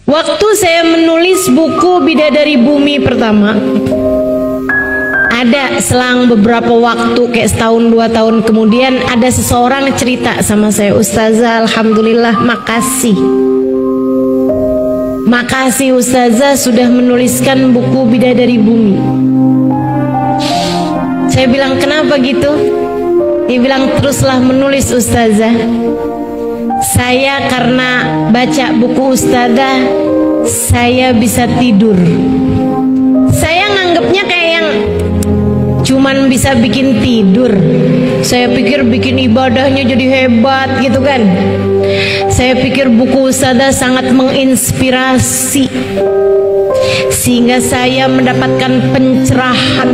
Waktu saya menulis buku Bidadari Bumi pertama, ada selang beberapa waktu, kayak setahun 2 tahun kemudian, ada seseorang cerita sama saya, "Ustazah, alhamdulillah, makasih. Makasih Ustazah sudah menuliskan buku Bidadari Bumi." Saya bilang, "Kenapa gitu?" Dia bilang, "Teruslah menulis Ustazah. Saya karena baca buku Ustazah, saya bisa tidur." Saya nganggapnya kayak yang cuman bisa bikin tidur. Saya pikir bikin ibadahnya jadi hebat gitu kan. Saya pikir buku Ustazah sangat menginspirasi, sehingga saya mendapatkan pencerahan.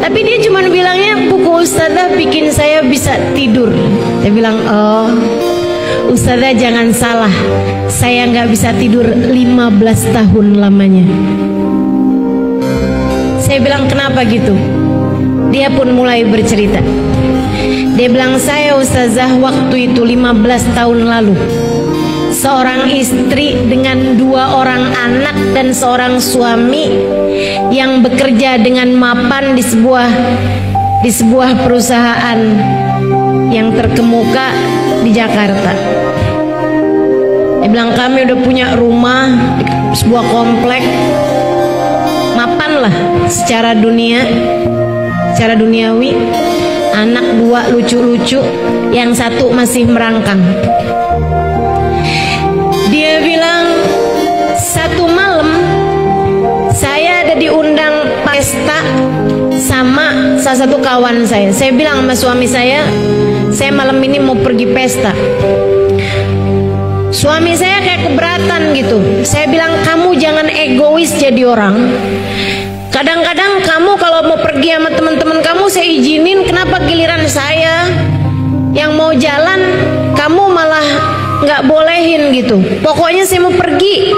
Tapi dia cuma bilangnya buku Ustazah bikin saya bisa tidur. Saya bilang, "Oh Ustazah jangan salah, saya nggak bisa tidur 15 tahun lamanya." Saya bilang, "Kenapa gitu?" Dia pun mulai bercerita. Dia bilang, "Saya Ustazah waktu itu 15 tahun lalu, seorang istri dengan 2 orang anak dan seorang suami yang bekerja dengan mapan di sebuah perusahaan yang terkemuka di Jakarta." Dia bilang, "Kami udah punya rumah di sebuah komplek, mapan lah secara duniawi, anak 2 lucu-lucu, yang 1 masih merangkang." Dia bilang, "Satu malam saya ada diundang pesta sama salah satu kawan saya. Saya bilang sama suami saya malam ini mau pergi pesta." Suami saya kayak keberatan gitu. Saya bilang, "Kamu jangan egois jadi orang. Kadang-kadang kamu kalau mau pergi sama teman-teman kamu saya izinin, kenapa giliran saya yang mau jalan kamu malah nggak bolehin gitu. Pokoknya saya mau pergi.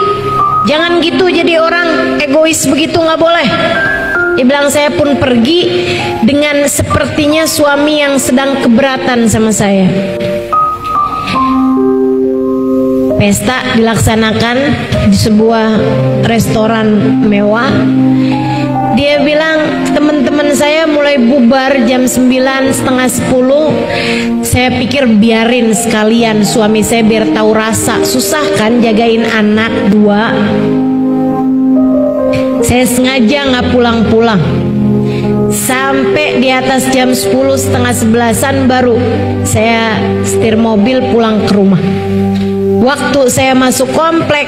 Jangan gitu jadi orang egois begitu, nggak boleh." Dia bilang, saya pun pergi dengan sepertinya suami yang sedang keberatan sama saya. Pesta dilaksanakan di sebuah restoran mewah. Dia bilang, teman-teman saya mulai bubar jam 9, setengah 10. Saya pikir biarin sekalian suami saya biar tahu rasa. Susah kan jagain anak 2. Saya sengaja nggak pulang-pulang. Sampai di atas jam 10, setengah 11-an baru saya setir mobil pulang ke rumah. Waktu saya masuk komplek,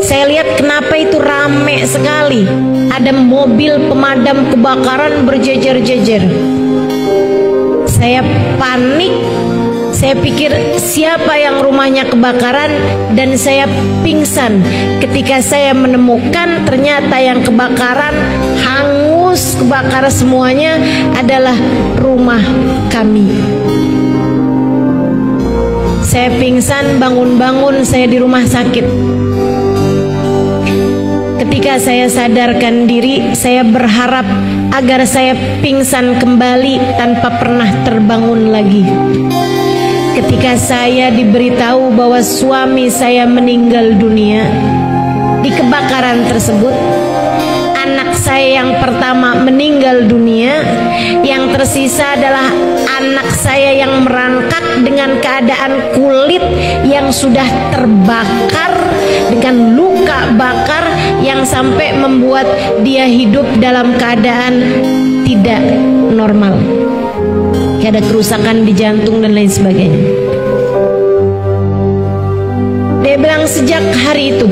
saya lihat kenapa itu rame sekali. Ada mobil pemadam kebakaran berjejer-jejer. Saya panik. Saya pikir siapa yang rumahnya kebakaran, dan saya pingsan ketika saya menemukan ternyata yang kebakaran, hangus, kebakaran semuanya adalah rumah kami. Saya pingsan, bangun-bangun saya di rumah sakit. Ketika saya sadarkan diri, saya berharap agar saya pingsan kembali tanpa pernah terbangun lagi. Ketika saya diberitahu bahwa suami saya meninggal dunia di kebakaran tersebut, anak saya yang pertama meninggal dunia, yang tersisa adalah anak saya yang merangkak dengan keadaan kulit yang sudah terbakar dengan luka bakar yang sampai membuat dia hidup dalam keadaan tidak normal. Ada kerusakan di jantung dan lain sebagainya. Dia bilang, sejak hari itu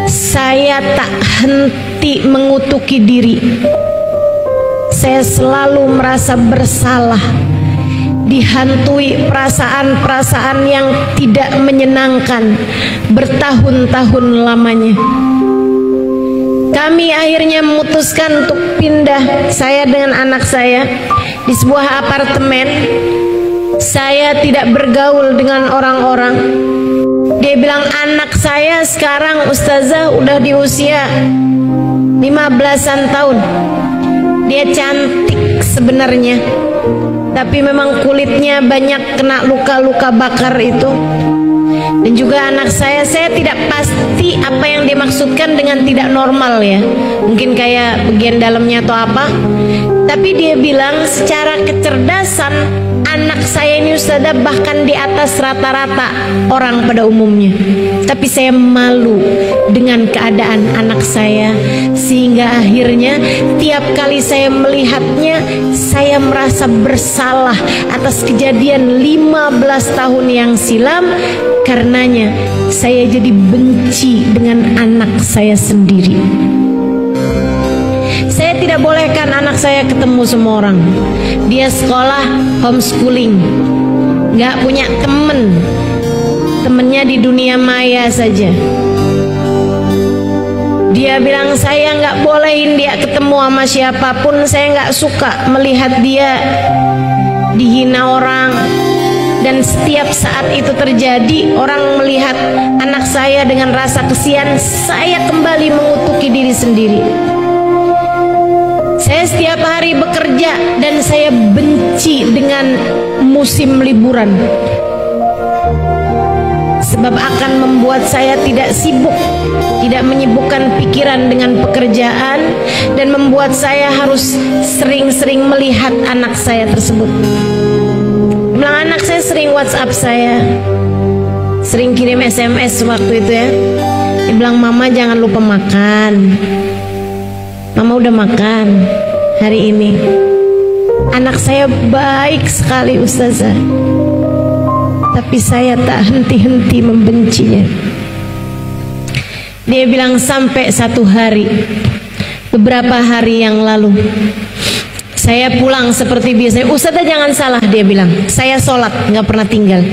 saya tak henti mengutuki diri. Saya selalu merasa bersalah, dihantui perasaan-perasaan yang tidak menyenangkan bertahun-tahun lamanya. Kami akhirnya memutuskan untuk pindah, saya dengan anak saya, di sebuah apartemen. Saya tidak bergaul dengan orang-orang. Dia bilang, anak saya sekarang Ustazah udah di usia 15-an tahun. Dia cantik sebenarnya, tapi memang kulitnya banyak kena luka-luka bakar itu. Dan juga anak saya tidak pasti apa yang dia maksudkan dengan tidak normal ya. Mungkin kayak bagian dalamnya atau apa. Tapi dia bilang secara kecerdasan anak saya ini Ustazah bahkan di atas rata-rata orang pada umumnya. Tapi saya malu dengan keadaan anak saya, sehingga akhirnya tiap kali saya melihatnya saya merasa bersalah atas kejadian 15 tahun yang silam. Karenanya saya jadi benci dengan anak saya sendiri. Saya tidak bolehkan anak saya ketemu semua orang. Dia sekolah homeschooling, gak punya temen, temennya di dunia maya saja. Dia bilang saya gak bolehin dia ketemu sama siapapun. Saya gak suka melihat dia dihina orang. Dan setiap saat itu terjadi, orang melihat anak saya dengan rasa kesian, saya kembali mengutuki diri sendiri. Saya setiap hari bekerja dan saya benci dengan musim liburan, sebab akan membuat saya tidak sibuk, tidak menyibukkan pikiran dengan pekerjaan, dan membuat saya harus sering-sering melihat anak saya tersebut. Bilang anak saya sering WhatsApp saya, sering kirim SMS waktu itu ya. Dia bilang, mama jangan lupa makan. Mama udah makan hari ini. Anak saya baik sekali Ustazah, tapi saya tak henti-henti membencinya. Dia bilang sampai satu hari, beberapa hari yang lalu, saya pulang seperti biasa. Ustazah jangan salah, dia bilang, saya sholat nggak pernah tinggal.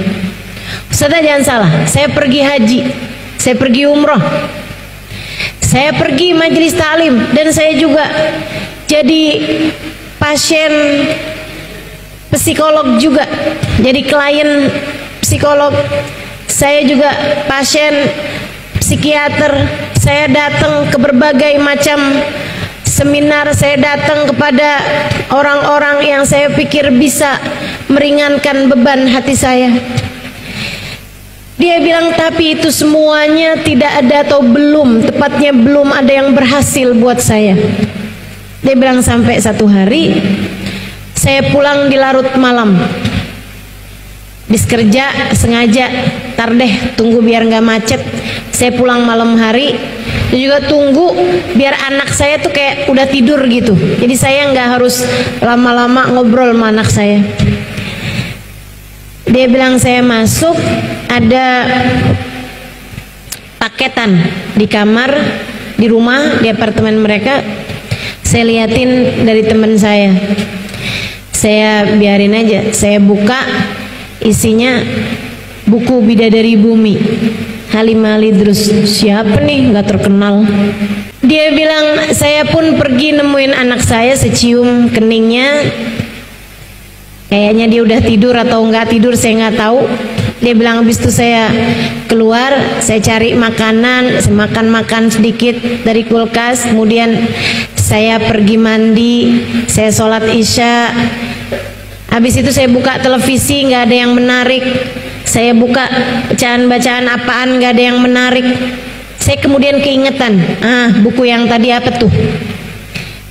Ustazah jangan salah, saya pergi haji, saya pergi umroh, saya pergi majelis taklim, dan saya juga jadi pasien psikolog juga, jadi klien psikolog. Saya juga pasien psikiater. Saya datang ke berbagai macam seminar, saya datang kepada orang-orang yang saya pikir bisa meringankan beban hati saya. Dia bilang tapi itu semuanya tidak ada, atau belum, tepatnya belum ada yang berhasil buat saya. Dia bilang sampai satu hari saya pulang di larut malam, bis kerja sengaja, tar deh tunggu biar nggak macet. Saya pulang malam hari, dan juga tunggu biar anak saya tuh kayak udah tidur gitu. Jadi saya nggak harus lama-lama ngobrol sama anak saya. Dia bilang saya masuk, ada paketan di kamar, di rumah, di apartemen mereka. Saya liatin dari teman saya. Saya biarin aja. Saya buka, isinya buku Bidadari Bumi, Halimah Lidrus. Siapa nih, nggak terkenal. Dia bilang saya pun pergi nemuin anak saya, secium keningnya. Kayaknya dia udah tidur atau nggak tidur, saya nggak tahu. Dia bilang habis itu saya keluar, saya cari makanan, saya makan sedikit dari kulkas, kemudian saya pergi mandi, saya sholat isya. Habis itu saya buka televisi, nggak ada yang menarik. Saya buka bacaan-bacaan apaan, nggak ada yang menarik. Saya kemudian keingetan, buku yang tadi apa tuh?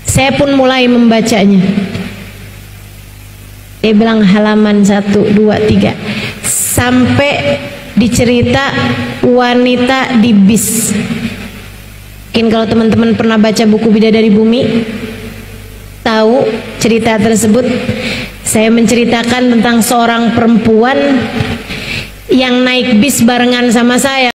Saya pun mulai membacanya. Dia bilang halaman 1, 2, 3 sampai dicerita wanita di bis. Mungkin kalau teman-teman pernah baca buku Bidadari Bumi, tahu cerita tersebut. Saya menceritakan tentang seorang perempuan yang naik bis barengan sama saya.